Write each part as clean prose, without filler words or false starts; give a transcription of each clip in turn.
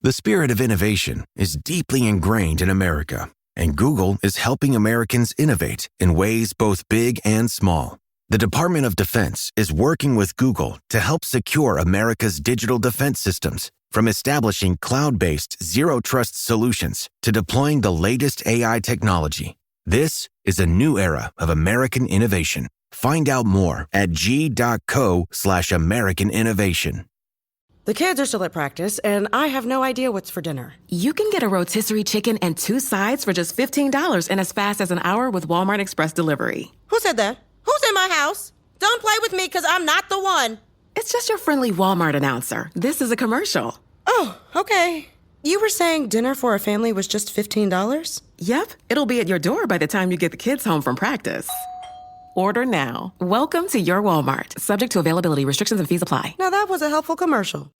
The spirit of innovation is deeply ingrained in America, and Google is helping Americans innovate in ways both big and small. The Department of Defense is working with Google to help secure America's digital defense systems, from establishing cloud-based zero-trust solutions to deploying the latest AI technology. This is a new era of American innovation. Find out more at g.co/American innovation. The kids are still at practice, and I have no idea what's for dinner. You can get a rotisserie chicken and 2 sides for just $15 in as fast as an hour with Walmart Express Delivery. Who said that? Who's in my house? Don't play with me, because I'm not the one. It's just your friendly Walmart announcer. This is a commercial. Oh, okay. You were saying dinner for a family was just $15? Yep, it'll be at your door by the time you get the kids home from practice. Order now. Welcome to your Walmart. Subject to availability, restrictions, and fees apply. Now that was a helpful commercial.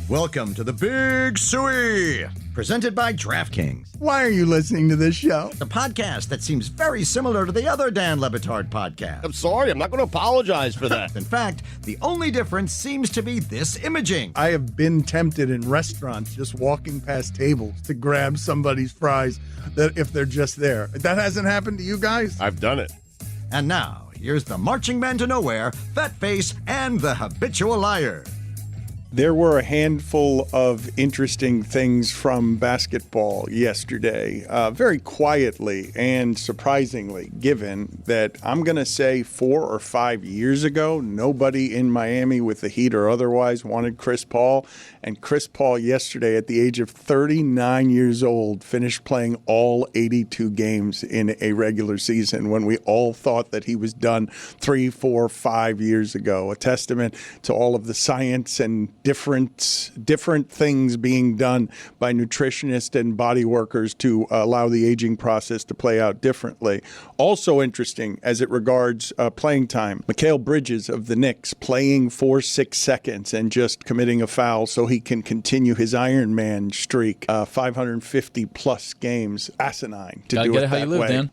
Welcome to the Big Suey, presented by DraftKings, Why are you listening to this show? the podcast that seems very similar to the other Dan Le Batard podcast. I'm sorry, I'm not going to apologize for that. In fact, the only difference seems to be this imaging. I have been tempted in restaurants just walking past tables to grab somebody's fries that if they're just there. That hasn't happened to you guys? I've done it. And now, here's the marching man to nowhere, Fat Face, and the habitual liar. There were a handful of interesting things from basketball yesterday, very quietly and surprisingly, given that I'm going to say 4 or 5 years ago, nobody in Miami with the Heat or otherwise wanted Chris Paul. And Chris Paul yesterday, at the age of 39 years old, finished playing all 82 games in a regular season when we all thought that he was done 3, 4, 5 years ago. A testament to all of the science and different things being done by nutritionists and body workers to allow the aging process to play out differently. Also interesting as it regards playing time, Mikal Bridges of the Knicks playing for 6 seconds and just committing a foul so he can continue his Iron Man streak, 550 plus games. Asinine to do it that way.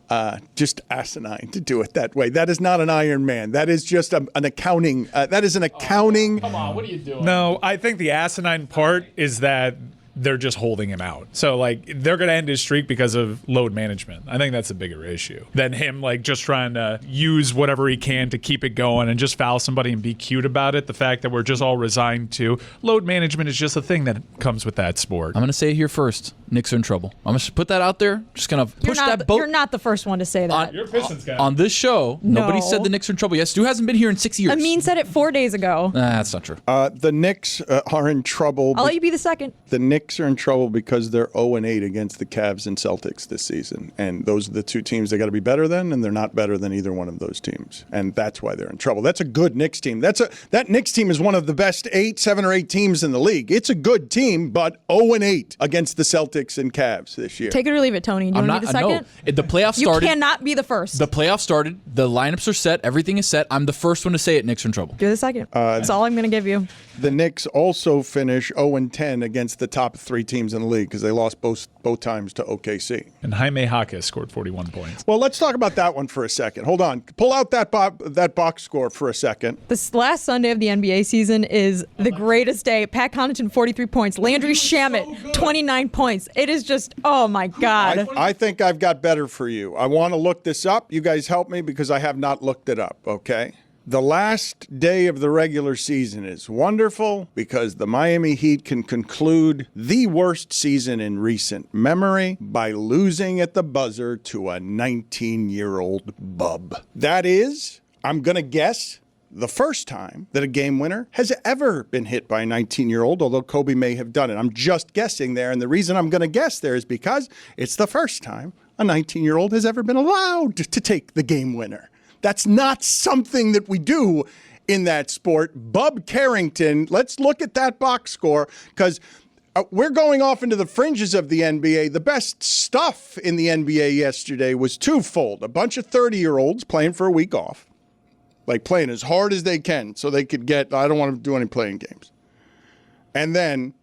Just asinine to do it that way. That is not an Iron Man. That is just an accounting. That is an accounting. Come on, what are you doing? No, I think the asinine part is that they're just holding him out. So, like, they're going to end his streak because of load management. I think that's a bigger issue than him, like, just trying to use whatever he can to keep it going and just foul somebody and be cute about it. The fact that we're just all resigned to load management is just a thing that comes with that sport. I'm going to say it here first. Knicks are in trouble. I'm going to put that out there. Just going to push that boat. You're not the first one to say that. You're a Pistons guy. On this show, nobody said the Knicks are in trouble. Yes, Stu hasn't been here in 6 years. Amin said it 4 days ago. That's not true. The Knicks are in trouble. I'll let you be the second. The Knicks are in trouble because they're 0-8 against the Cavs and Celtics this season. And those are the two teams they got to be better than, and they're not better than either one of those teams. And that's why they're in trouble. That's a good Knicks team. That Knicks team is one of the best 7 or 8 teams in the league. It's a good team, but 0-8 against the Celtics and Cavs this year. Take it or leave it, Tony. Do you want to be the second? No. The playoffs started. You cannot be the first. The playoffs started. The lineups are set. Everything is set. I'm the first one to say it. Knicks are in trouble. You're the second. That's all I'm going to give you. The Knicks also finish 0-10 against the top 3 teams in the league because they lost both times to OKC. And Jaime Jaquez scored 41 points. Well, let's talk about that one for a second. Hold on. Pull out that box score for a second. This last Sunday of the NBA season is the greatest day. Pat Connaughton, 43 points. Landry Shamet, 29 points. It is just, oh, my God. I think I've got better for you. I want to look this up. You guys help me because I have not looked it up, okay? The last day of the regular season is wonderful because the Miami Heat can conclude the worst season in recent memory by losing at the buzzer to a 19-year-old bub. That is, I'm going to guess, the first time that a game winner has ever been hit by a 19-year-old, although Kobe may have done it. I'm just guessing there, and the reason I'm going to guess there is because it's the first time a 19-year-old has ever been allowed to take the game winner. That's not something that we do in that sport. Bub Carrington, let's look at that box score because we're going off into the fringes of the NBA. The best stuff in the NBA yesterday was twofold. A bunch of 30-year-olds playing for a week off, like playing as hard as they can so they could get, I don't want to do any playing games. And then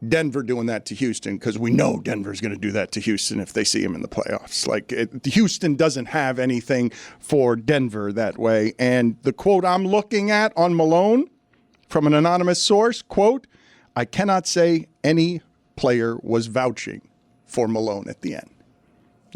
Denver doing that to Houston because we know Denver's going to do that to Houston if they see him in the playoffs. Houston doesn't have anything for Denver that way. And the quote I'm looking at on Malone from an anonymous source, quote, I cannot say any player was vouching for Malone at the end.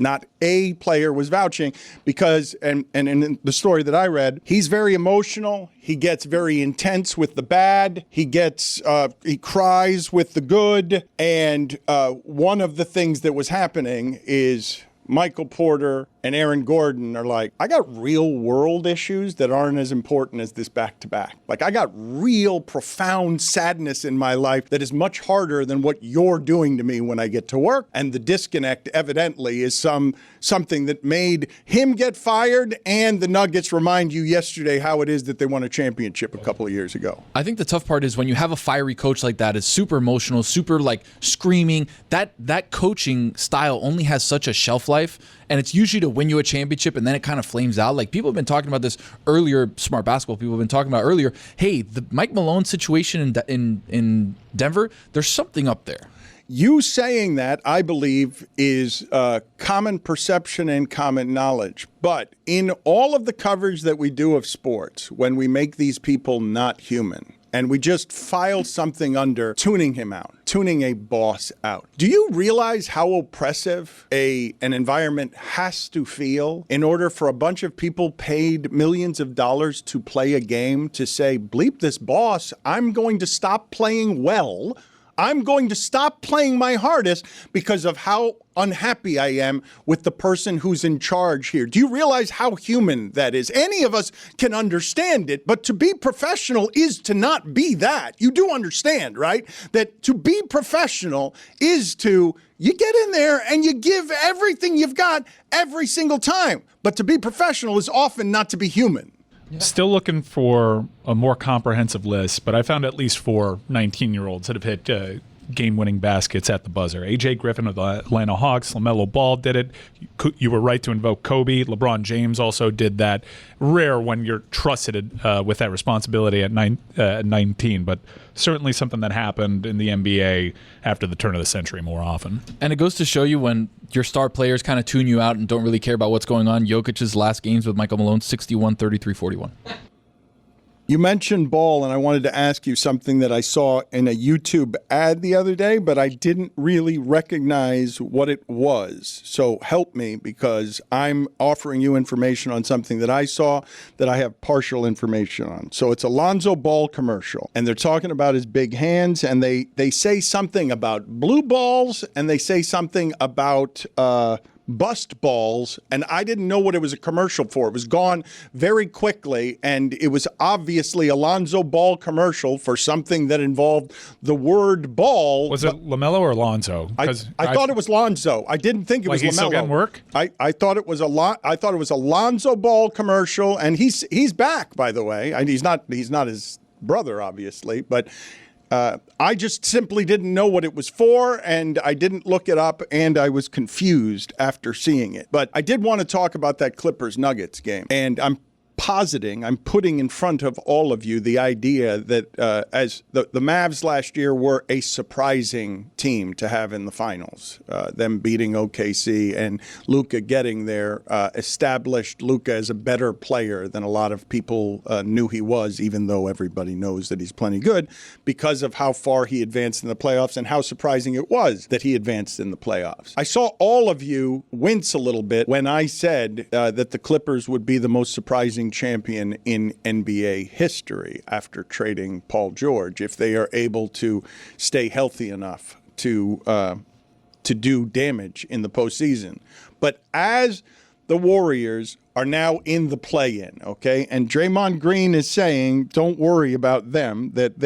Not a player was vouching because, and in the story that I read, he's very emotional. He gets very intense with the bad. He cries with the good. And one of the things that was happening is Michael Porter and Aaron Gordon are like, I got real world issues that aren't as important as this back-to-back. Like, I got real profound sadness in my life that is much harder than what you're doing to me when I get to work. And the disconnect evidently is something that made him get fired, and the Nuggets remind you yesterday how it is that they won a championship a couple of years ago. I think the tough part is when you have a fiery coach like that, is super emotional, super like screaming. That coaching style only has such a shelf life, and it's usually to win you a championship, and then it kind of flames out. Like, people have been talking about this earlier, smart basketball people have been talking about earlier. Hey, the Mike Malone situation in Denver, there's something up there. You saying that, I believe, is common perception and common knowledge. But in all of the coverage that we do of sports, when we make these people not human, and we just file something under tuning him out, tuning a boss out. Do you realize how oppressive an environment has to feel in order for a bunch of people paid millions of dollars to play a game to say, bleep this boss, I'm going to stop playing well. I'm going to stop playing my hardest because of how unhappy I am with the person who's in charge here. Do you realize how human that is? Any of us can understand it, but to be professional is to not be that. You do understand, right? That to be professional is to, you get in there and you give everything you've got every single time. But to be professional is often not to be human. Still looking for a more comprehensive list, but I found at least 4 19-year-olds that have hit game-winning baskets at the buzzer. A.J. Griffin of the Atlanta Hawks, LaMelo Ball did it. You were right to invoke Kobe. LeBron James also did that. Rare when you're trusted with that responsibility at 19, but certainly something that happened in the NBA after the turn of the century more often. And it goes to show you when your star players kind of tune you out and don't really care about what's going on. Jokic's last games with Michael Malone, 61, 33, 41. You mentioned Ball, and I wanted to ask you something that I saw in a YouTube ad the other day, but I didn't really recognize what it was. So help me, because I'm offering you information on something that I saw that I have partial information on. So it's a Lonzo Ball commercial, and they're talking about his big hands, and they say something about blue balls, and they say something about bust balls, and I didn't know what it was a commercial for. It was gone very quickly, and it was obviously a Lonzo Ball commercial for something that involved the word ball. Was it LaMelo or Lonzo? I thought it was Lonzo. I didn't think it was LaMelo. He's still getting work? I thought it was a Lonzo Ball commercial, and he's back, by the way. He's not his brother, obviously, but I just simply didn't know what it was for, and I didn't look it up, and I was confused after seeing it. But I did want to talk about that Clippers-Nuggets game, and I'm putting in front of all of you the idea that as the Mavs last year were a surprising team to have in the finals, them beating OKC and Luka getting there, established Luka as a better player than a lot of people knew he was, even though everybody knows that he's plenty good, because of how far he advanced in the playoffs and how surprising it was that he advanced in the playoffs. I saw all of you wince a little bit when I said that the Clippers would be the most surprising champion in NBA history after trading Paul George, if they are able to stay healthy enough to do damage in the postseason. But as the Warriors are now in the play-in, okay, and Draymond Green is saying, don't worry about them, that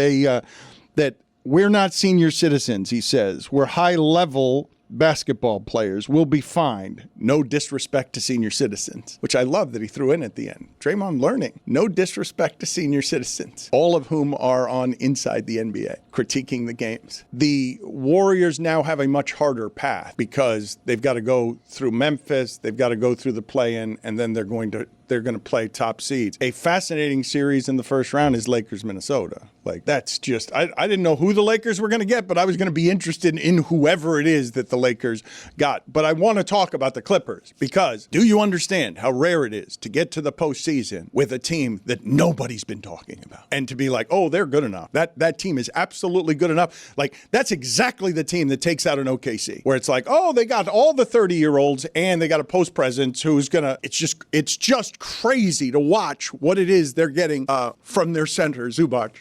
that we're not senior citizens, he says. We're high-level basketball players will be fine. No disrespect to senior citizens, which I love that he threw in at the end. Draymond learning. No disrespect to senior citizens, all of whom are on Inside the NBA, critiquing the games. The Warriors now have a much harder path because they've got to go through Memphis, they've got to go through the play-in, and then they're going to they're going to play top seeds. A fascinating series in the first round is Lakers-Minnesota. Like, that's just, I didn't know who the Lakers were going to get, but I was going to be interested in whoever it is that the Lakers got. But I want to talk about the Clippers because do you understand how rare it is to get to the postseason with a team that nobody's been talking about and to be like, oh, they're good enough. That team is absolutely good enough. Like, that's exactly the team that takes out an OKC where it's like, oh, they got all the 30-year-olds and they got a post presence who's going to, it's just crazy to watch what it is they're getting from their center, Zubac,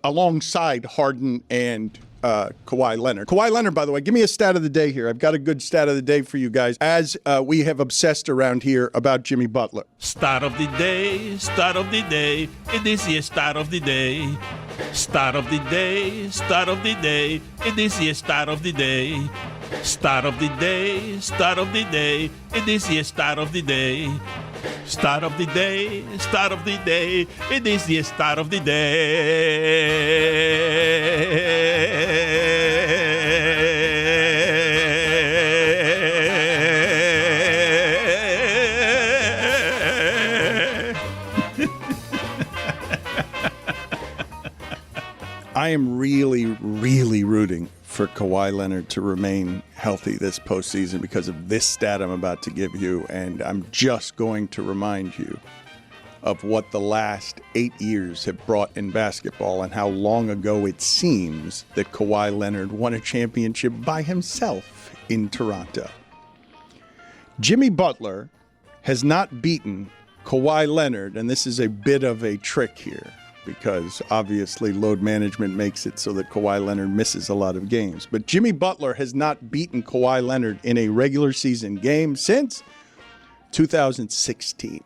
alongside Harden and Kawhi Leonard. Kawhi Leonard, by the way, give me a stat of the day here. I've got a good stat of the day for you guys, as we have obsessed around here about Jimmy Butler. Start of the day, start of the day. It is your start of the day. Start of the day, start of the day. It is your start of the day. Start of the day, start of the day. It is your start of the day. Start of the day, start of the day. It is the start of the day. I am really, really rooting for Kawhi Leonard to remain healthy this postseason because of this stat I'm about to give you, and I'm just going to remind you of what the last 8 years have brought in basketball and how long ago it seems that Kawhi Leonard won a championship by himself in Toronto. Jimmy Butler has not beaten Kawhi Leonard, and this is a bit of a trick here, because obviously load management makes it so that Kawhi Leonard misses a lot of games. But Jimmy Butler has not beaten Kawhi Leonard in a regular season game since 2016.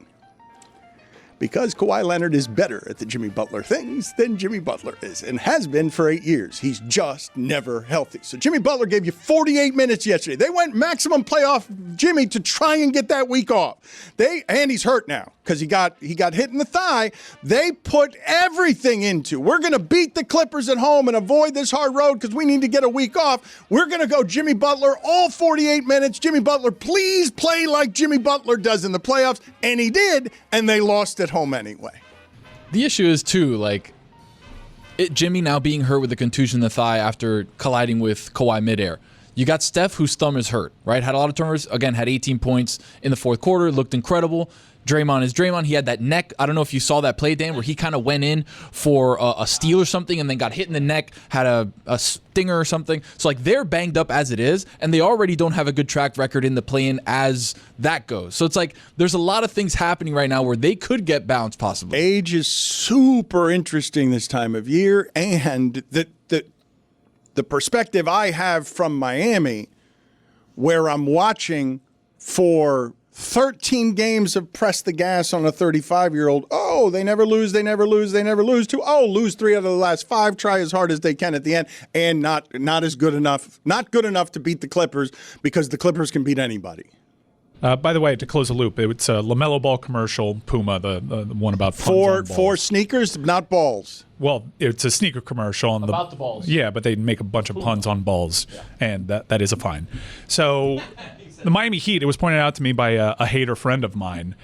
Because Kawhi Leonard is better at the Jimmy Butler things than Jimmy Butler is and has been for 8 years. He's just never healthy. So Jimmy Butler gave you 48 minutes yesterday. They went maximum playoff Jimmy to try and get that week off. And he's hurt now because he got hit in the thigh. They put everything into, we're going to beat the Clippers at home and avoid this hard road because we need to get a week off. We're going to go Jimmy Butler all 48 minutes. Jimmy Butler, please play like Jimmy Butler does in the playoffs. And he did, and they lost at home anyway. The issue is, too, like, Jimmy now being hurt with a contusion in the thigh after colliding with Kawhi midair. You got Steph, whose thumb is hurt, right? Had a lot of turnovers. Again, had 18 points in the fourth quarter. Looked incredible. Draymond is Draymond. He had that neck. I don't know if you saw that play, Dan, where he kind of went in for a steal or something and then got hit in the neck, had a stinger or something. So, like, they're banged up as it is, and they already don't have a good track record in the play-in as that goes. So it's like there's a lot of things happening right now where they could get bounced possibly. Age is super interesting this time of year, and the perspective I have from Miami, where I'm watching for 13 games of press the gas on a 35-year-old. Oh, they never lose, they never lose, they never lose. To, oh, lose 3 out of the last 5, try as hard as they can at the end, and not as good enough, not good enough to beat the Clippers because the Clippers can beat anybody. By the way, to close the loop, it's a LaMelo Ball commercial, Puma, the one about puns for sneakers, not balls. Well, it's a sneaker commercial on about the balls. Yeah, but they make a bunch of puns on balls, and that is a fine. So the Miami Heat, it was pointed out to me by a hater friend of mine.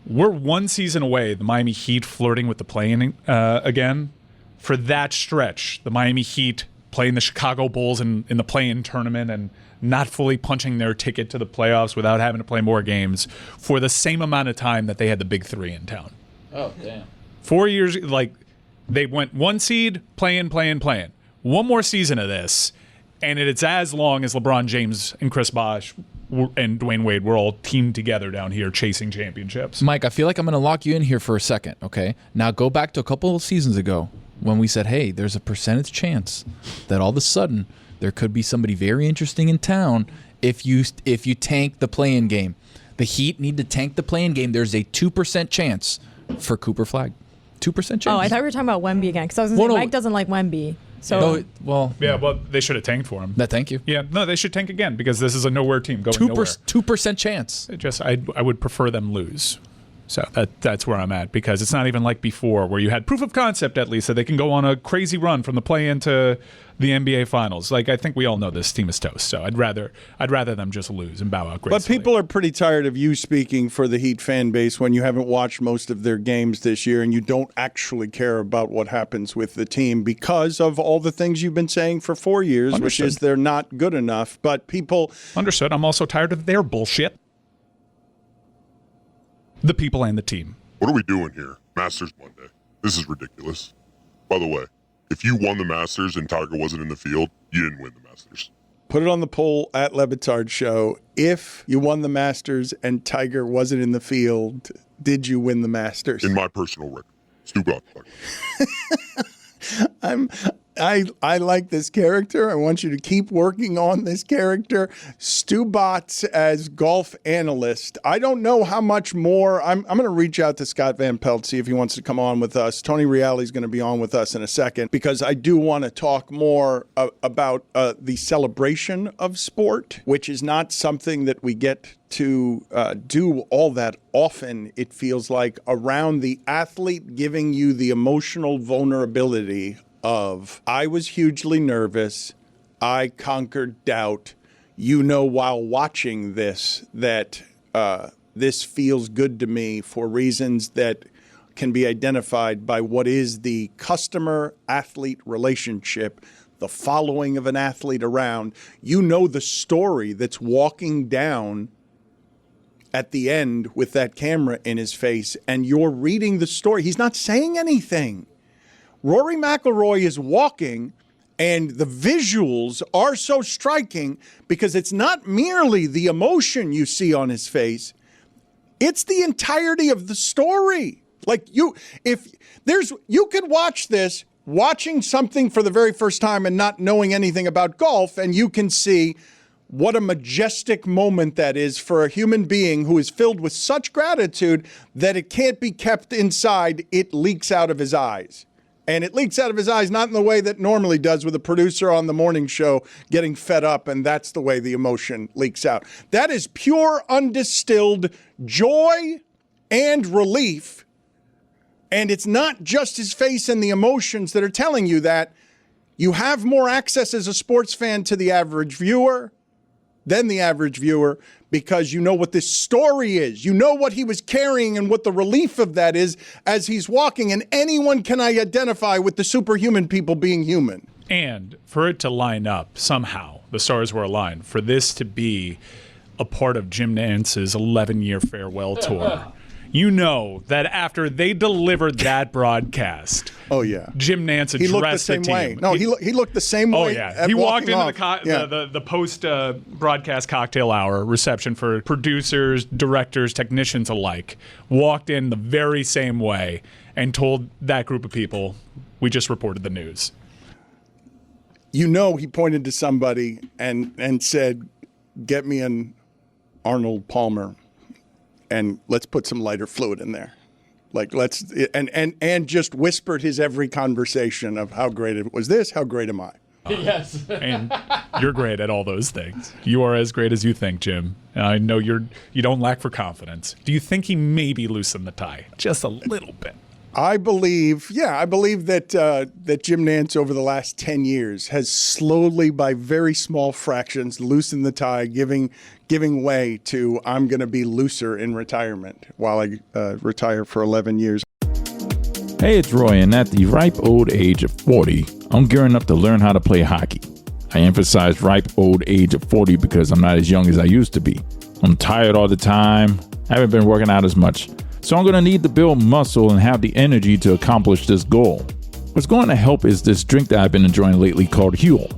We're one season away, the Miami Heat flirting with the play-in again. For that stretch, the Miami Heat playing the Chicago Bulls in the play-in tournament and not fully punching their ticket to the playoffs without having to play more games for the same amount of time that they had the big 3 in town. Oh, damn. 4 years, like, they went 1 seed, playing. One more season of this, and it's as long as LeBron James and Chris Bosh and Dwayne Wade were all teamed together down here chasing championships. Mike, I feel like I'm going to lock you in here for a second, okay? Now go back to a couple of seasons ago when we said, hey, there's a percentage chance that all of a sudden there could be somebody very interesting in town if you tank the play-in game. The Heat need to tank the play-in game. There's a 2% chance for Cooper Flag. 2% chance. Oh, I thought we were talking about Wemby again, because I was going to say Mike doesn't like Wemby. So They should have tanked for him. Thank you. Yeah, no, they should tank again because this is a nowhere team going nowhere. 2% chance. I would prefer them lose. So that's where I'm at, because it's not even like before where you had proof of concept at least that they can go on a crazy run from the play-in to the NBA Finals. Like, I think we all know this team is toast, so I'd rather them just lose and bow out gracefully. But people are pretty tired of you speaking for the Heat fan base when you haven't watched most of their games this year and you don't actually care about what happens with the team because of all the things you've been saying for 4 years, Understood. which is they're not good enough. But people... Understood. I'm also tired of their bullshit. The people and the team. What are we doing here? Masters Monday. This is ridiculous. By the way, if you won the Masters and Tiger wasn't in the field, you didn't win the Masters. Put it on the poll at Batard Show. If you won the Masters and Tiger wasn't in the field, did you win the Masters? In my personal record. Stugotz. I like this character. I want you to keep working on this character. Stugotz as golf analyst. I don't know how much more. I'm going to reach out to Scott Van Pelt, see if he wants to come on with us. Tony Reali is going to be on with us in a second because I do want to talk more about the celebration of sport, which is not something that we get to do all that often, it feels like, around the athlete giving you the emotional vulnerability of, I was hugely nervous, I conquered doubt. You know, while watching this, that this feels good to me for reasons that can be identified by what is the customer-athlete relationship, the following of an athlete around. You know the story that's walking down at the end with that camera in his face, and you're reading the story. He's not saying anything. Rory McIlroy is walking, and the visuals are so striking because it's not merely the emotion you see on his face, it's the entirety of the story. Like, you could watch this, watching something for the very first time and not knowing anything about golf, and you can see what a majestic moment that is for a human being who is filled with such gratitude that it can't be kept inside. It leaks out of his eyes. And it leaks out of his eyes, not in the way that normally does with a producer on the morning show getting fed up, and that's the way the emotion leaks out. That is pure, undistilled joy and relief. And it's not just his face and the emotions that are telling you that. You have more access as a sports fan to the average viewer than the average viewer because you know what this story is. You know what he was carrying and what the relief of that is as he's walking, and anyone can identify with the superhuman people being human. And for it to line up somehow, the stars were aligned, for this to be a part of Jim Nance's 11-year farewell tour. You know that after they delivered that broadcast, oh yeah, Jim Nance addressed he looked the same team. way. No, he looked the same way. Oh yeah, he walked into the the post broadcast cocktail hour reception for producers, directors, technicians alike. Walked in the very same way and told that group of people, "We just reported the news." You know, he pointed to somebody and said, "Get me an Arnold Palmer. And let's put some lighter fluid in there." Like, let's and just whispered his every conversation of how great it was this, how great am I? Yes. And you're great at all those things. You are as great as you think, Jim. And I know you don't lack for confidence. Do you think he maybe loosened the tie? Just a little bit. I believe that Jim Nance over the last 10 years has slowly, by very small fractions, loosened the tie, giving way to, I'm going to be looser in retirement while I retire for 11 years. Hey, it's Roy, and at the ripe old age of 40, I'm gearing up to learn how to play hockey. I emphasize ripe old age of 40 because I'm not as young as I used to be. I'm tired all the time. I haven't been working out as much. So I'm going to need to build muscle and have the energy to accomplish this goal. What's going to help is this drink that I've been enjoying lately called Huel.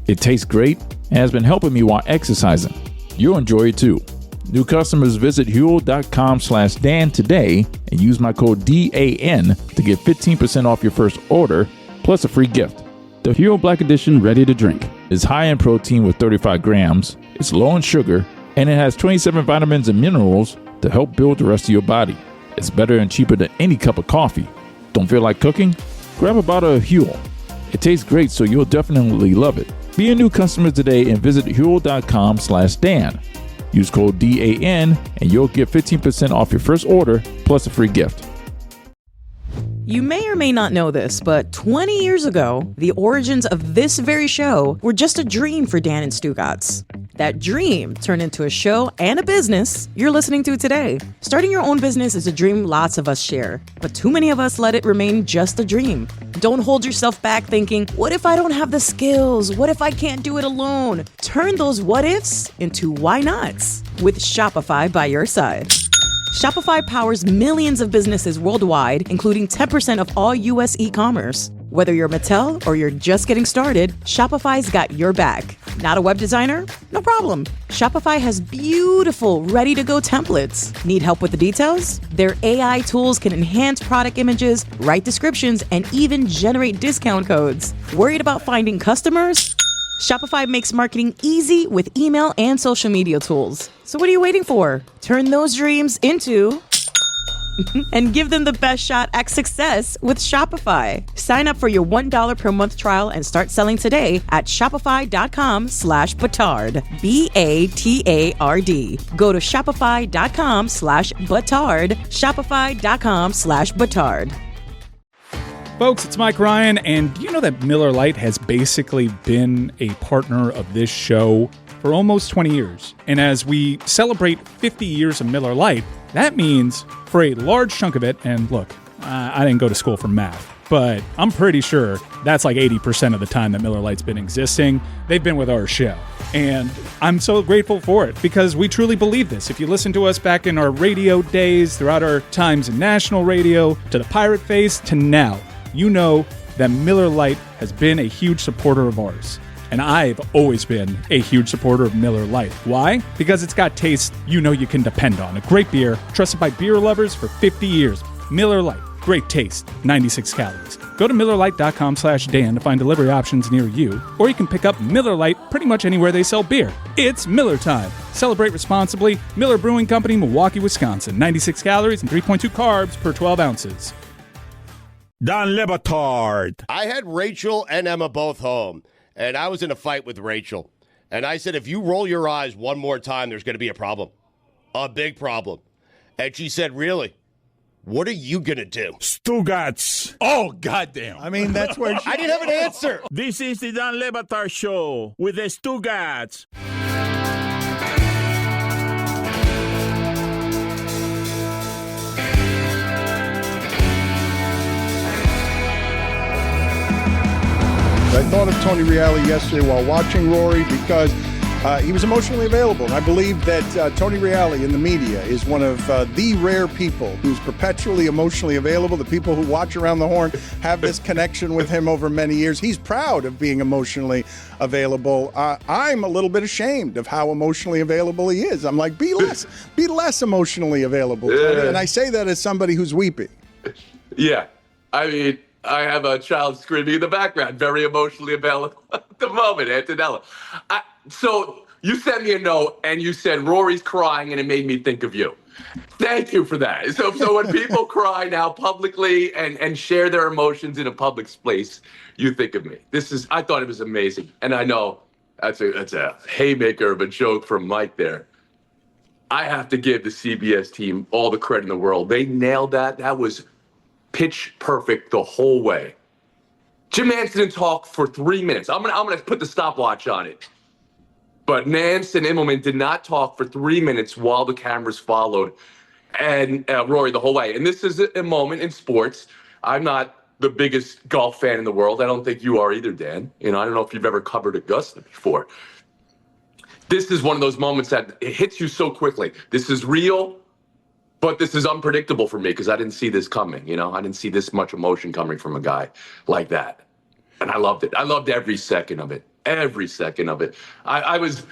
It tastes great and has been helping me while exercising. You'll enjoy it too. New customers visit Huel.com/Dan today and use my code DAN to get 15% off your first order plus a free gift. The Huel Black Edition Ready to Drink is high in protein with 35 grams, it's low in sugar, and it has 27 vitamins and minerals to help build the rest of your body. It's better and cheaper than any cup of coffee. Don't feel like cooking? Grab a bottle of Huel. It tastes great, so you'll definitely love it. Be a new customer today and visit Huel.com/Dan. Use code DAN and you'll get 15% off your first order plus a free gift. You may or may not know this, but 20 years ago, the origins of this very show were just a dream for Dan and Stugotz. That dream turned into a show and a business you're listening to today. Starting your own business is a dream lots of us share, but too many of us let it remain just a dream. Don't hold yourself back thinking, what if I don't have the skills? What if I can't do it alone? Turn those what ifs into why nots with Shopify by your side. Shopify powers millions of businesses worldwide, including 10% of all U.S. e-commerce. Whether you're Mattel or you're just getting started, Shopify's got your back. Not a web designer? No problem. Shopify has beautiful, ready-to-go templates. Need help with the details? Their AI tools can enhance product images, write descriptions, and even generate discount codes. Worried about finding customers? Shopify makes marketing easy with email and social media tools. So what are you waiting for? Turn those dreams into and give them the best shot at success with Shopify. Sign up for your $1 per month trial and start selling today at shopify.com/Batard. Batard. Go to shopify.com/Batard. Shopify.com/Batard. Folks, it's Mike Ryan, and do you know that Miller Lite has basically been a partner of this show for almost 20 years? And as we celebrate 50 years of Miller Lite, that means for a large chunk of it, and look, I didn't go to school for math, but I'm pretty sure that's like 80% of the time that Miller Lite's been existing, they've been with our show. And I'm so grateful for it because we truly believe this. If you listen to us back in our radio days, throughout our times in national radio, to the pirate phase, to now, you know that Miller Lite has been a huge supporter of ours. And I've always been a huge supporter of Miller Lite. Why? Because it's got taste you know you can depend on. A great beer, trusted by beer lovers for 50 years. Miller Lite, great taste, 96 calories. Go to MillerLite.com/Dan to find delivery options near you, or you can pick up Miller Lite pretty much anywhere they sell beer. It's Miller time. Celebrate responsibly. Miller Brewing Company, Milwaukee, Wisconsin. 96 calories and 3.2 carbs per 12 ounces. Don Le Batard. I had Rachel and Emma both home, and I was in a fight with Rachel. And I said, if you roll your eyes one more time, there's going to be a problem. A big problem. And she said, really? What are you going to do? Stugotz. Oh, goddamn. I mean, that's where I didn't have an answer. This is the Don Le Batard Show with the Stugotz. I thought of Tony Reali yesterday while watching Rory because he was emotionally available. And I believe that Tony Reali in the media is one of the rare people who's perpetually emotionally available. The people who watch Around the Horn have this connection with him over many years. He's proud of being emotionally available. I'm a little bit ashamed of how emotionally available he is. I'm like, be less emotionally available, Tony. And I say that as somebody who's weeping. Yeah, I mean, I have a child screaming in the background, very emotionally available at the moment, Antonella. So you sent me a note and you said, Rory's crying, and it made me think of you. Thank you for that. So when people cry now publicly and share their emotions in a public space, you think of me. I thought it was amazing. And I know that's a haymaker of a joke from Mike there. I have to give the CBS team all the credit in the world. They nailed that. That was pitch perfect the whole way. Jim Nantz didn't talk for 3 minutes. I'm gonna put the stopwatch on it. But Nantz and Immelman did not talk for 3 minutes while the cameras followed and Rory the whole way. And this is a moment in sports. I'm not the biggest golf fan in the world. I don't think you are either, Dan. I don't know if you've ever covered Augusta before. This is one of those moments that it hits you so quickly. This is real. But this is unpredictable for me because I didn't see this coming. I didn't see this much emotion coming from a guy like that. And I loved it. I loved every second of it. Every second of it. I was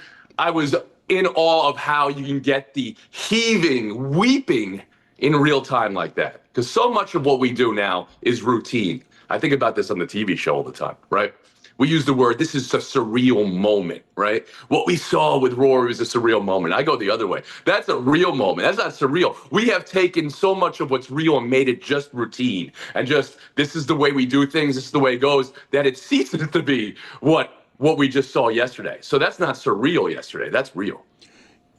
in awe of how you can get the heaving, weeping in real time like that. Because so much of what we do now is routine. I think about this on the TV show all the time, right? We use the word, this is a surreal moment, right? What we saw with Rory was a surreal moment. I go the other way. That's a real moment. That's not surreal. We have taken so much of what's real and made it just routine. And just, this is the way we do things, this is the way it goes, that it ceases to be what we just saw yesterday. So that's not surreal yesterday. That's real.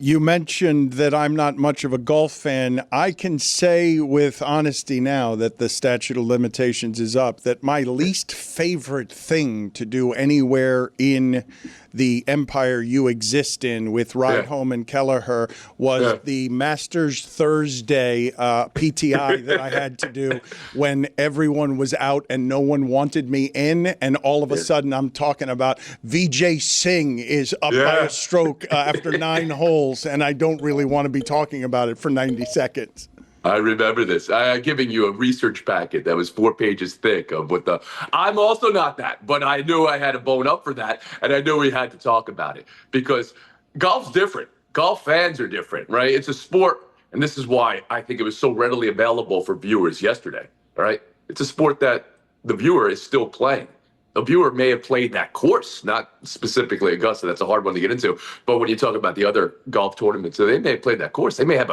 You mentioned that I'm not much of a golf fan. I can say with honesty now that the statute of limitations is up, that my least favorite thing to do anywhere in the empire you exist in with Rydholm and Kelleher was the Masters Thursday PTI that I had to do when everyone was out and no one wanted me in. And all of a sudden I'm talking about Vijay Singh is up by a stroke after 9 holes. And I don't really want to be talking about it for 90 seconds. I remember this. I'm giving you a research packet that was 4 pages thick of what the. I'm also not that, but I knew I had to bone up for that, and I knew we had to talk about it because golf's different. Golf fans are different, right? It's a sport, and this is why I think it was so readily available for viewers yesterday, right? It's a sport that the viewer is still playing. The viewer may have played that course, not specifically Augusta. That's a hard one to get into. But when you talk about the other golf tournaments, so they may have played that course. They have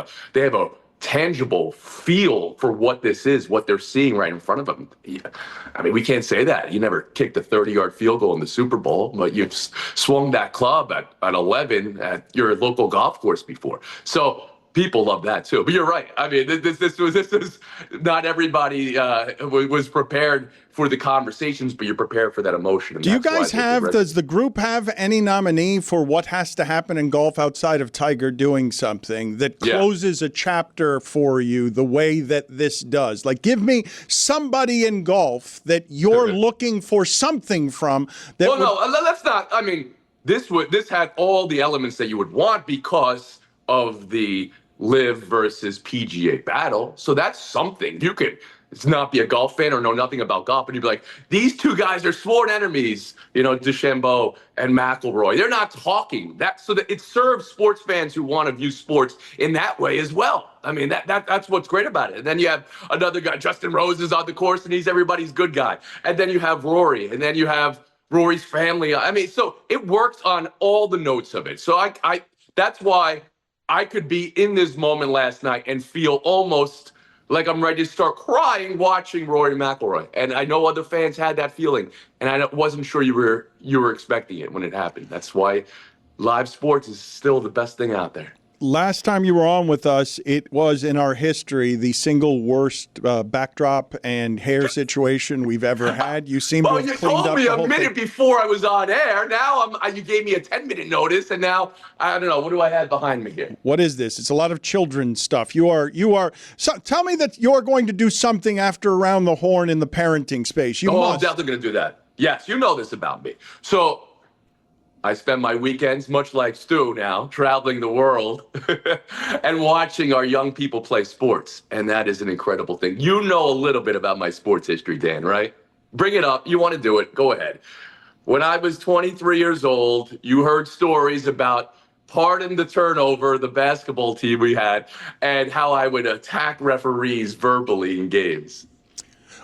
a tangible feel for what this is, what they're seeing right in front of them. I mean, we can't say that. You never kicked a 30-yard field goal in the Super Bowl, but you've swung that club at 11 at your local golf course before. So people love that too. But you're right. I mean, this was not everybody was prepared for the conversations, but you're prepared for that emotion. Do you guys does the group have any nominee for what has to happen in golf outside of Tiger doing something that closes a chapter for you the way that this does? Like, give me somebody in golf that you're looking for something from. That let's not. I mean, this had all the elements that you would want because of the Live versus PGA battle. So that's something. You could not be a golf fan or know nothing about golf, and you'd be like, these two guys are sworn enemies, DeChambeau and McIlroy. They're not talking. So that it serves sports fans who want to view sports in that way as well. I mean, that's what's great about it. And then you have another guy, Justin Rose, is on the course, and he's everybody's good guy. And then you have Rory, and then you have Rory's family. I mean, so it works on all the notes of it. So I that's why I could be in this moment last night and feel almost like I'm ready to start crying watching Rory McIlroy. And I know other fans had that feeling, and I wasn't sure you were expecting it when it happened. That's why live sports is still the best thing out there. Last time you were on with us, it was in our history the single worst backdrop and hair situation we've ever had. You seem to have cleaned up the whole thing. You told me a minute before I was on air. Now you gave me a 10-minute notice, and now I don't know. What do I have behind me here? What is this? It's a lot of children's stuff. You are. So tell me that you're going to do something after Around the Horn in the parenting space. I'm definitely going to do that. Yes, you know this about me. So I spend my weekends, much like Stu now, traveling the world and watching our young people play sports. And that is an incredible thing. You know a little bit about my sports history, Dan, right? Bring it up. You want to do it. Go ahead. When I was 23 years old, you heard stories about Pardon the Turnover, the basketball team we had, and how I would attack referees verbally in games.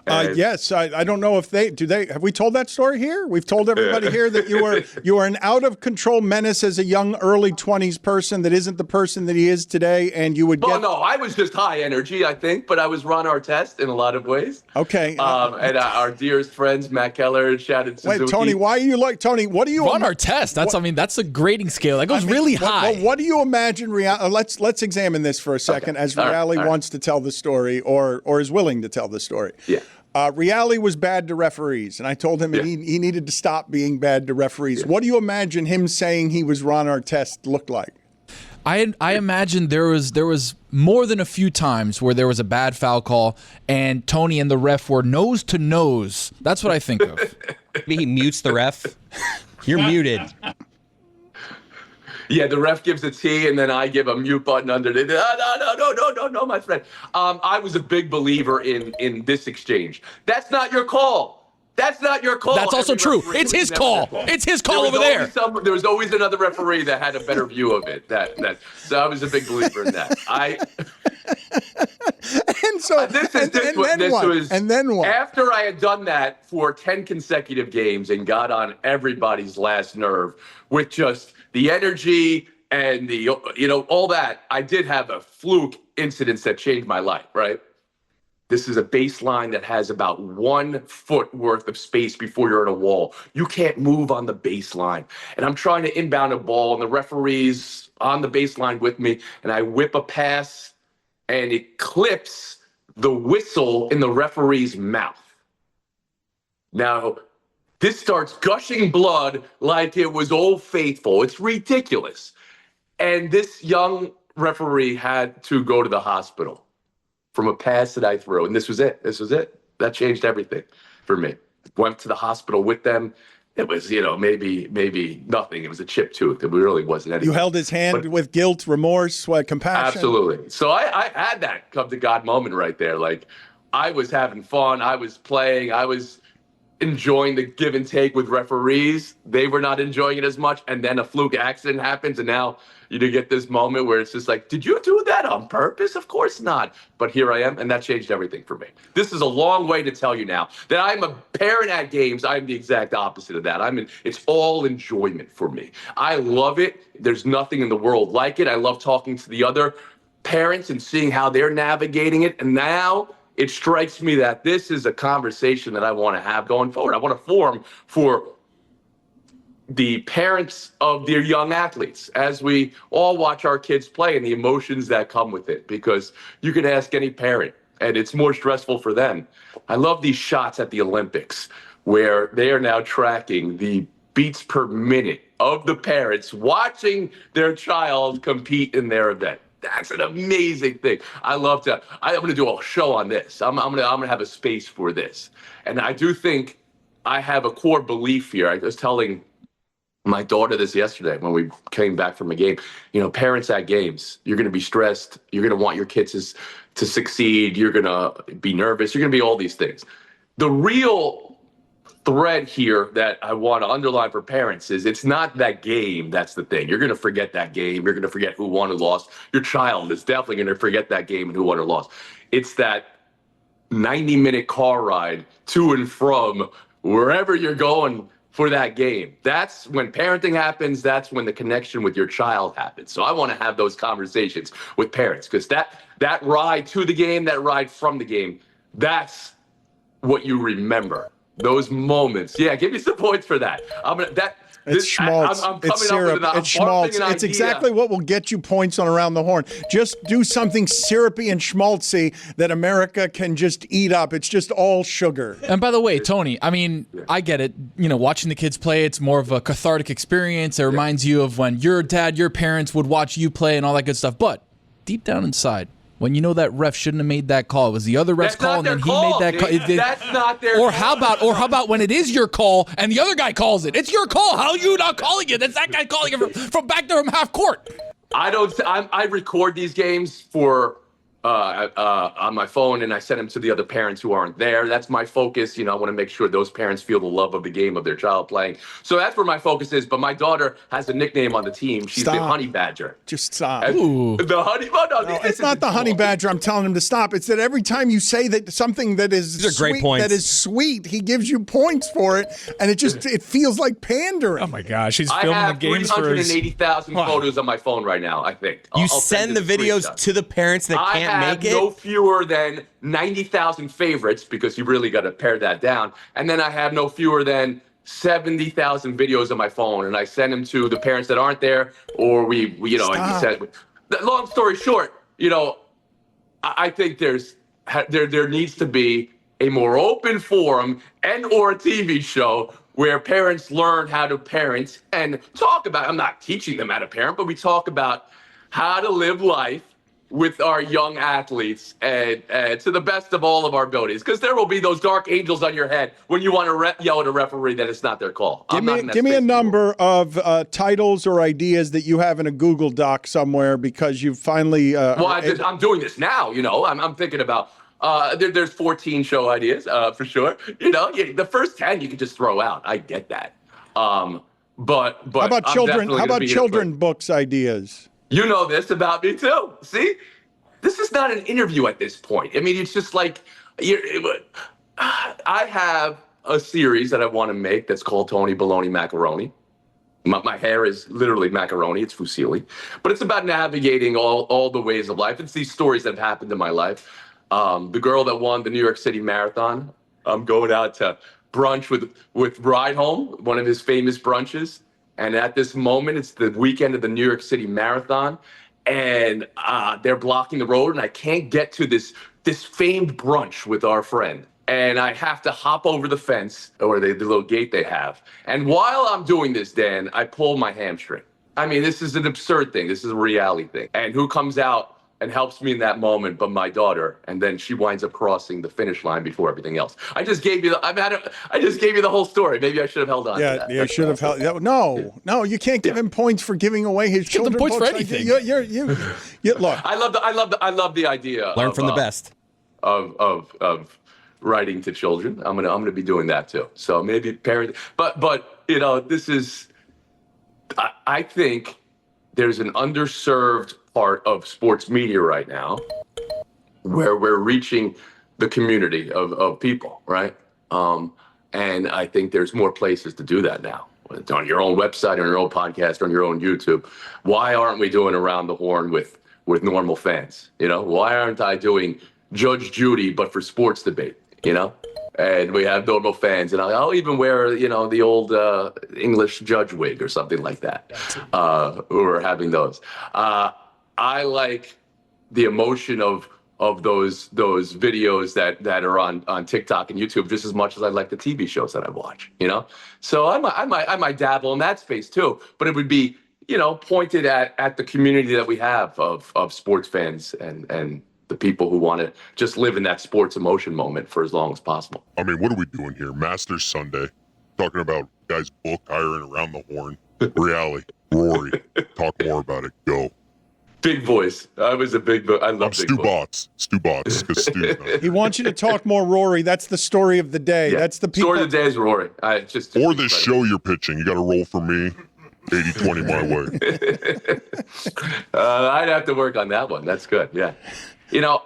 Yes, I don't know if have we told that story here? We've told everybody here that you were an out of control menace as a young early 20s person that isn't the person that he is today, and you would get. No, I was just high energy, I think, but I was Ron Artest in a lot of ways. Okay. And our dearest friends, Matt Keller and Shannon Suzuki. Wait, Tony, why are you like Tony? What do you Ron Artest? That's a grading scale that goes really high. What do you imagine? Let's examine this for a second, as Reali wants to tell the story or is willing to tell the story. Yeah. Reali was bad to referees, and I told him he needed to stop being bad to referees. Yeah. What do you imagine him saying he was Ron Artest looked like? I imagine there was more than a few times where there was a bad foul call, and Tony and the ref were nose to nose. That's what I think of. Maybe he mutes the ref. You're muted. Yeah, the ref gives a T, and then I give a mute button underneath. No, my friend. I was a big believer in this exchange. That's not your call. That's not your call. That's also true. It's his call. It's his call over there. There was always another referee that had a better view of it. So I was a big believer in that. And then what? After I had done that for 10 consecutive games and got on everybody's last nerve with just the energy and all that, I did have a fluke incident that changed my life, right? This is a baseline that has about 1 foot worth of space before you're at a wall. You can't move on the baseline. And I'm trying to inbound a ball, and the referee's on the baseline with me, and I whip a pass, and it clips the whistle in the referee's mouth. Now, this starts gushing blood like it was Old Faithful. It's ridiculous. And this young referee had to go to the hospital from a pass that I threw. And this was it. That changed everything for me. Went to the hospital with them. It was, maybe nothing. It was a chipped tooth. It really wasn't anything. You held his hand with guilt, remorse, compassion? Absolutely. So I had that come to God moment right there. Like, I was having fun. I was playing. I was enjoying the give and take with referees. They were not enjoying it as much. And then a fluke accident happens. And now you get this moment where it's just like, did you do that on purpose? Of course not. But here I am. And that changed everything for me. This is a long way to tell you now that I'm a parent at games. I'm the exact opposite of that. It's all enjoyment for me. I love it. There's nothing in the world like it. I love talking to the other parents and seeing how they're navigating it. And now it strikes me that this is a conversation that I want to have going forward. I want to form for the parents of their young athletes as we all watch our kids play and the emotions that come with it, because you can ask any parent and it's more stressful for them. I love these shots at the Olympics where they are now tracking the beats per minute of the parents watching their child compete in their event. That's an amazing thing. I love that. I'm going to do a show on this. I'm going to have a space for this. And I do think I have a core belief here. I was telling my daughter this yesterday when we came back from a game. Parents at games, you're going to be stressed. You're going to want your kids to succeed. You're going to be nervous. You're going to be all these things. The real thread here that I want to underline for parents is it's not that game that's the thing. You're going to forget that game. You're going to forget who won or lost. Your child is definitely going to forget that game and who won or lost. It's that 90-minute car ride to and from wherever you're going for that game. That's when parenting happens. That's when the connection with your child happens. So I want to have those conversations with parents, because that ride to the game, that ride from the game, that's what you remember. Those moments. Yeah, give me some points for that. It's schmaltz. It's syrup. It's schmaltz. It's exactly what will get you points on Around the Horn. Just do something syrupy and schmaltzy that America can just eat up. It's just all sugar. And by the way, Tony, I get it. Watching the kids play, it's more of a cathartic experience. It reminds you of when your dad, your parents would watch you play and all that good stuff. But deep down inside, when that ref shouldn't have made that call, it was the other ref's call, and then he made that call. That's not their call. Or how about when it is your call and the other guy calls it? It's your call. How are you not calling it? That's that guy calling it from back there from half court. I record these games for on my phone, and I send them to the other parents who aren't there. That's my focus. I want to make sure those parents feel the love of the game of their child playing. So that's where my focus is. But my daughter has a nickname on the team. She's the Honey Badger. Just stop. The Honey. No, it's not the Honey Badger. I'm telling him to stop. It's that every time you say that something that is These are great points. that is sweet, he gives you points for it, and it feels like pandering. Oh my gosh, he's filming the games for his... I have 380,000 photos on my phone right now. I think you send the videos to the parents that can't make it. No fewer than 90,000 favorites, because you really got to pare that down. And then I have no fewer than 70,000 videos on my phone, and I send them to the parents that aren't there, or we long story short, I think there needs to be a more open forum or a TV show where parents learn how to parent and talk about, I'm not teaching them how to parent, but we talk about how to live life with our young athletes and to the best of all of our abilities, because there will be those dark angels on your head when you want to yell at a referee that it's not their call. Give me a number of titles or ideas that you have in a Google Doc somewhere, because you've finally. I'm doing this now. I'm thinking about. There's 14 show ideas for sure. The first 10 you can just throw out. I get that. But how about children? How about children books ideas? You know this about me too. See, this is not an interview at this point. It's just like I have a series that I want to make that's called Tony Bologna Macaroni. My hair is literally macaroni. It's fusilli. But it's about navigating all the ways of life. It's these stories that have happened in my life. the girl that won the New York City Marathon. I'm going out to brunch with Ride Home, one of his famous brunches. And at this moment, it's the weekend of the New York City Marathon. And they're blocking the road, and I can't get to this famed brunch with our friend. And I have to hop over the fence, or the little gate they have. And while I'm doing this, Dan, I pull my hamstring. I mean, this is an absurd thing. This is a reality thing. And who comes out and helps me in that moment but my daughter? And then she winds up crossing the finish line before everything else. I just gave you the whole story. Maybe I should have held on to that. Yeah, you should have held. No, you can't give him points for giving away his children's points books. for anything. Look, I love the idea. Learn from the best. Of writing to children. I'm gonna be doing that too. So maybe parent, but you know, this is. I think there's an underserved part of sports media right now where we're reaching the community of people, right? And I think there's more places to do that now. On your own website, on your own podcast, on your own YouTube. Why aren't we doing Around the Horn with normal fans? You know, why aren't I doing Judge Judy but for sports debate? You know, and we have normal fans, and I'll even wear, you know, the old English judge wig or something like that. We're having those. I like the emotion of those videos that are on TikTok and YouTube just as much as I like the TV shows that I watch. You know, so I might dabble in that space too, but it would be, you know, pointed at the community that we have of sports fans and the people who want to just live in that sports emotion moment for as long as possible. I mean, what are we doing here? Masters Sunday, talking about guys book hiring Around the Horn. Reali, Rory, talk more about it. Go. Big voice. I was a big voice. I love big voice. Stugotz, because Stu. He wants you to talk more, Rory. That's the story of the day. Yeah. That's the people. Story of the day is Rory. Or this show you're pitching. You got to roll for me. 80-20 my way. I'd have to work on that one. That's good. Yeah. You know,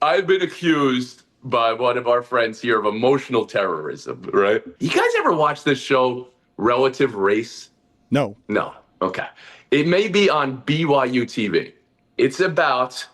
I've been accused by one of our friends here of emotional terrorism, right? You guys ever watch this show, Relative Race? No. No. Okay. It may be on BYU TV. It's about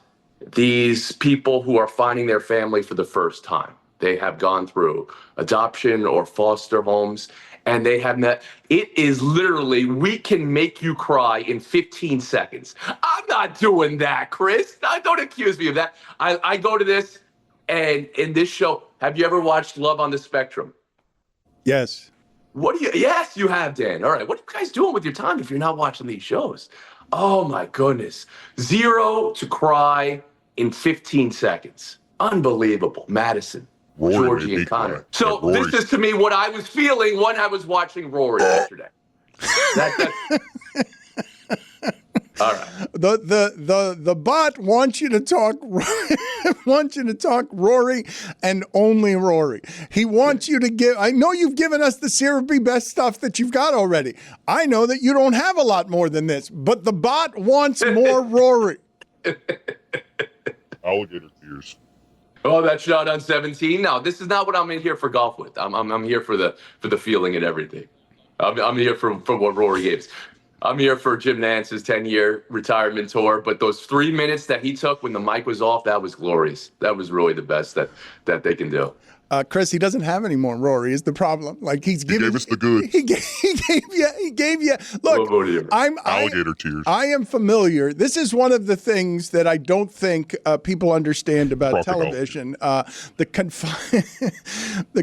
these people who are finding their family for the first time. They have gone through adoption or foster homes, and they have met. It is literally, we can make you cry in 15 seconds. I'm not doing that, Chris. Don't accuse me of that. I go to this, and in this show, have you ever watched Love on the Spectrum? Yes. Yes, you have, Dan. All right. What are you guys doing with your time if you're not watching these shows? Oh, my goodness. 0 to cry in 15 seconds. Unbelievable. Madison. Rory, Georgie and Connor. So this is to me what I was feeling when I was watching Rory yesterday. All right. The bot wants you to talk Rory and only Rory. He wants you to give. I know you've given us the syrupy best stuff that you've got already. I know that you don't have a lot more than this, but the bot wants more Rory. Alligator tears. Oh, that shot on 17. No, this is not what I'm in here for golf with. I'm here for the feeling and everything. I'm here for what Rory gave. I'm here for Jim Nance's 10-year retirement tour. But those 3 minutes that he took when the mic was off, that was glorious. That was really the best that they can do. Chris, he doesn't have any more Rory is the problem. Like he gave us the goods. He gave you. Look, alligator tears. I am familiar. This is one of the things that I don't think people understand about television. The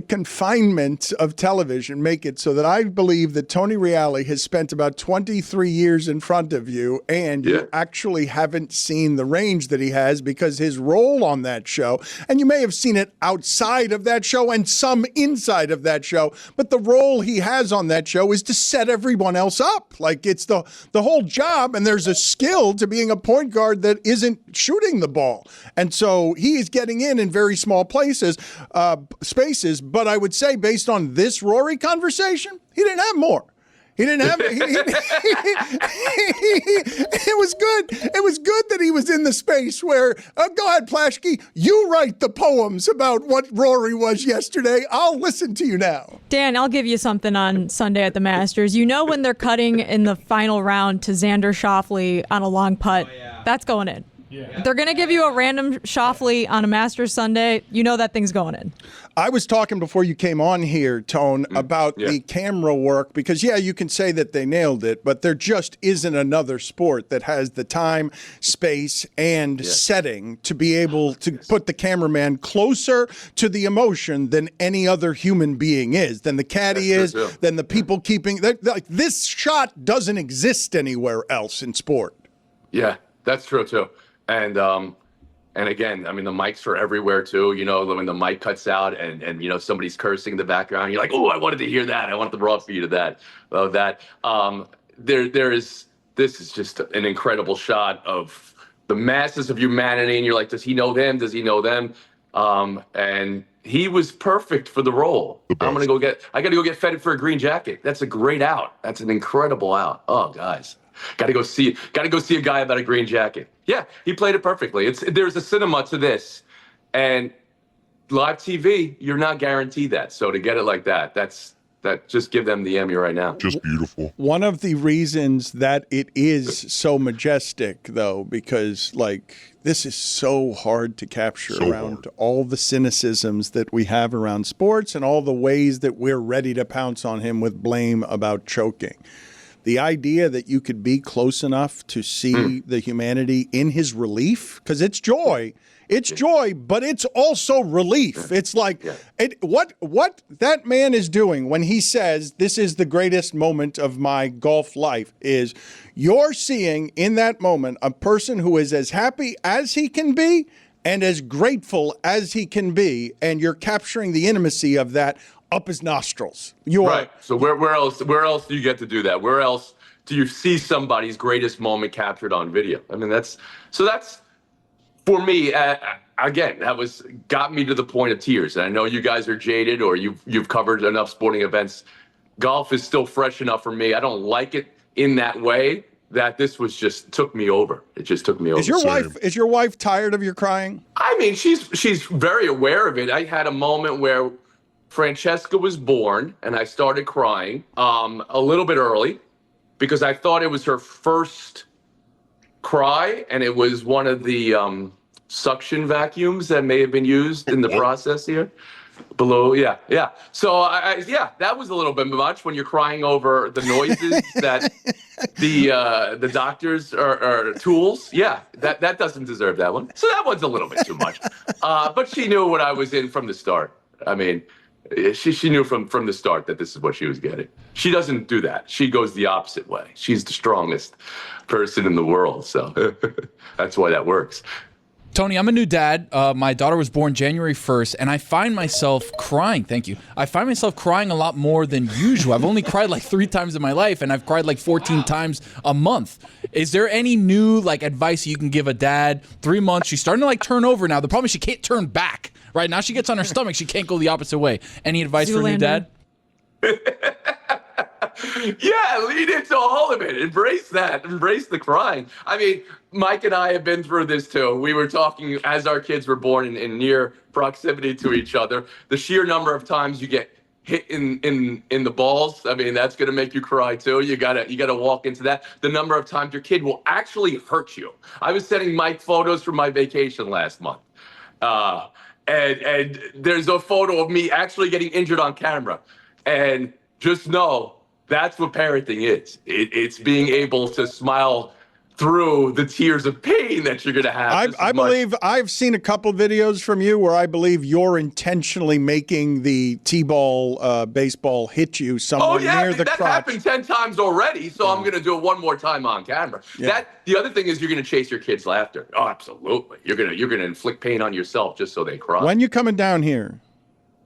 confinement of television make it so that I believe that Tony Reali has spent about 23 years in front of you, and you actually haven't seen the range that he has because his role on that show, and you may have seen it outside of that show and some inside of that show, but the role he has on that show is to set everyone else up. Like it's the whole job, and there's a skill to being a point guard that isn't shooting the ball. And so he is getting in very small spaces, but I would say based on this Rory conversation, he didn't have more. He didn't have it. It was good. It was good that he was in the space where, go ahead, Plashke, you write the poems about what Rory was yesterday. I'll listen to you now. Dan, I'll give you something on Sunday at the Masters. You know when they're cutting in the final round to Xander Schauffele on a long putt, that's going in. They're going to give you a random Shoffley on a Masters Sunday. You know that thing's going in. I was talking before you came on here, Tone, about the camera work because, you can say that they nailed it, but there just isn't another sport that has the time, space, and setting to be able to put the cameraman closer to the emotion than any other human being is, than the caddy is, than the people keeping. Like this shot doesn't exist anywhere else in sport. Yeah, that's true too. And again, I mean, the mics are everywhere too. You know, when the mic cuts out and you know, somebody's cursing in the background, you're like, oh, I wanted to hear that. I wanted the raw feed of that. This is just an incredible shot of the masses of humanity. And you're like, does he know them? Does he know them? And he was perfect for the role. I got to go get fed for a green jacket. That's a great out. That's an incredible out. Oh, guys. Got to go see a guy about a green jacket. Yeah, he played it perfectly. There's a cinema to this, and live TV, you're not guaranteed that. So to get it like that, just give them the Emmy right now. Just beautiful. One of the reasons that it is so majestic, though, because like this is so hard to capture around all the cynicisms that we have around sports and all the ways that we're ready to pounce on him with blame about choking. The idea that you could be close enough to see the humanity in his relief, because it's joy, but it's also relief. It's like what that man is doing when he says this is the greatest moment of my golf life is you're seeing in that moment a person who is as happy as he can be and as grateful as he can be, and you're capturing the intimacy of that up his nostrils. Right. So where else do you get to do that? Where else do you see somebody's greatest moment captured on video? I mean, that's for me. Again, that got me to the point of tears. And I know you guys are jaded, or you've covered enough sporting events. Golf is still fresh enough for me. I don't like it in that way. That this was just took me over. It just took me over. Is your wife tired of your crying? I mean, she's very aware of it. I had a moment where Francesca was born, and I started crying a little bit early because I thought it was her first cry, and it was one of the suction vacuums that may have been used in the process here. Below, yeah. So, that was a little bit much when you're crying over the noises that the doctors are tools. Yeah, that doesn't deserve that one. So that one's a little bit too much. But she knew what I was in from the start. I mean, she knew from the start that this is what she was getting. She doesn't do that. She goes the opposite way. She's the strongest person in the world. So that's why that works. Tony, I'm a new dad. My daughter was born January 1st, and I find myself crying. Thank you. I find myself crying a lot more than usual. I've only cried like 3 times in my life, and I've cried like 14 times a month. Is there any new advice you can give a dad? 3 months, she's starting to turn over now. The problem is she can't turn back. Right now she gets on her stomach. She can't go the opposite way. Any advice for a new dad? Yeah, lean into all of it. Embrace that. Embrace the crying. I mean, Mike and I have been through this too. We were talking as our kids were born in near proximity to each other. The sheer number of times you get hit in the balls, I mean, that's going to make you cry too. You gotta walk into that. The number of times your kid will actually hurt you. I was sending Mike photos from my vacation last month. And there's a photo of me actually getting injured on camera. And just know that's what parenting is. It's being able to smile through the tears of pain that you're going to have. I believe I've seen a couple videos from you where I believe you're intentionally making the T-ball baseball hit you somewhere near the crotch. That happened 10 times already, so I'm going to do it one more time on camera. Yeah. The other thing is you're going to chase your kids' laughter. Oh, absolutely. You're going to inflict pain on yourself just so they cry. When you coming down here?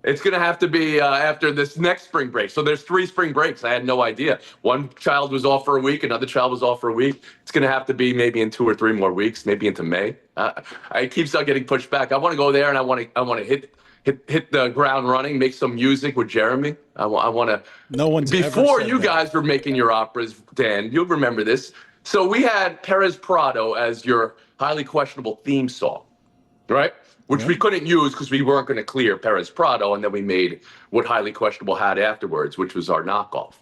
It's going to have to be after this next spring break. So there's 3 spring breaks. I had no idea. One child was off for a week. Another child was off for a week. It's going to have to be maybe in 2 or 3 more weeks, maybe into May. I keep on getting pushed back. I want to go there, and I want to hit the ground running, make some music with Jeremy. I want to. No one's before ever you guys were making your operas, Dan. You'll remember this. So we had Perez Prado as your highly questionable theme song, right? Which we couldn't use because we weren't going to clear Perez Prado, and then we made what Highly Questionable had afterwards, which was our knockoff.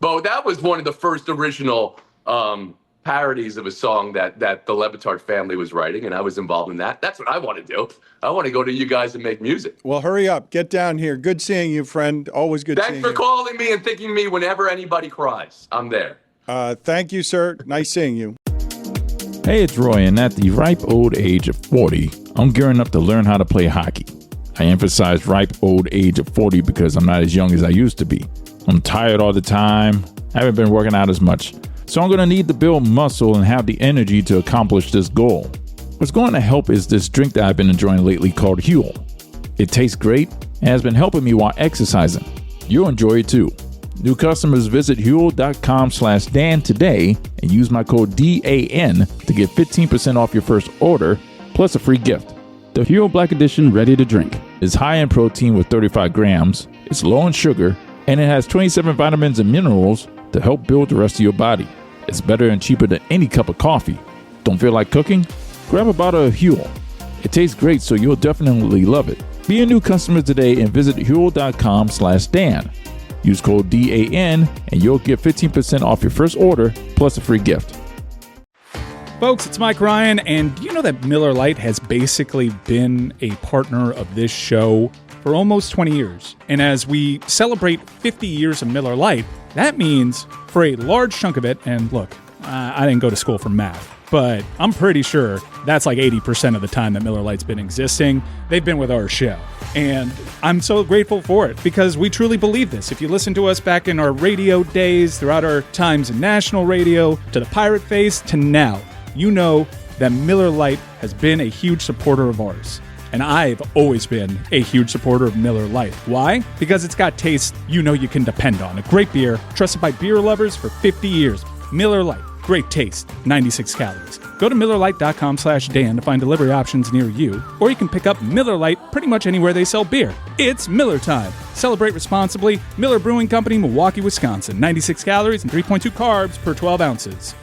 But that was one of the first original parodies of a song that the Batard family was writing, and I was involved in that. That's what I want to do. I want to go to you guys and make music. Well, hurry up. Get down here. Good seeing you, friend. Always good seeing you. Thanks for calling me and thinking me whenever anybody cries. I'm there. Thank you, sir. Nice seeing you. Hey, it's Roy, and at the ripe old age of 40, I'm gearing up to learn how to play hockey. I emphasize ripe old age of 40 because I'm not as young as I used to be. I'm tired all the time. I haven't been working out as much. So I'm going to need to build muscle and have the energy to accomplish this goal. What's going to help is this drink that I've been enjoying lately called Huel. It tastes great and has been helping me while exercising. You'll enjoy it too. New customers visit Huel.com/Dan today and use my code DAN to get 15% off your first order plus a free gift. The Huel Black Edition Ready to Drink is high in protein with 35 grams, it's low in sugar, and it has 27 vitamins and minerals to help build the rest of your body. It's better and cheaper than any cup of coffee. Don't feel like cooking? Grab a bottle of Huel. It tastes great, so you'll definitely love it. Be a new customer today and visit Huel.com/Dan. Use code DAN and you'll get 15% off your first order plus a free gift. Folks, it's Mike Ryan, and do you know that Miller Lite has basically been a partner of this show for almost 20 years? And as we celebrate 50 years of Miller Lite, that means for a large chunk of it, and look, I didn't go to school for math, but I'm pretty sure that's like 80% of the time that Miller Lite's been existing, they've been with our show. And I'm so grateful for it because we truly believe this. If you listen to us back in our radio days, throughout our times in national radio, to the pirate phase, to now, you know that Miller Lite has been a huge supporter of ours. And I've always been a huge supporter of Miller Lite. Why? Because it's got taste you know you can depend on. A great beer, trusted by beer lovers for 50 years. Miller Lite. Great taste, 96 calories. Go to MillerLite.com/Dan to find delivery options near you, or you can pick up Miller Lite pretty much anywhere they sell beer. It's Miller time. Celebrate responsibly. Miller Brewing Company, Milwaukee, Wisconsin. 96 calories and 3.2 carbs per 12 ounces.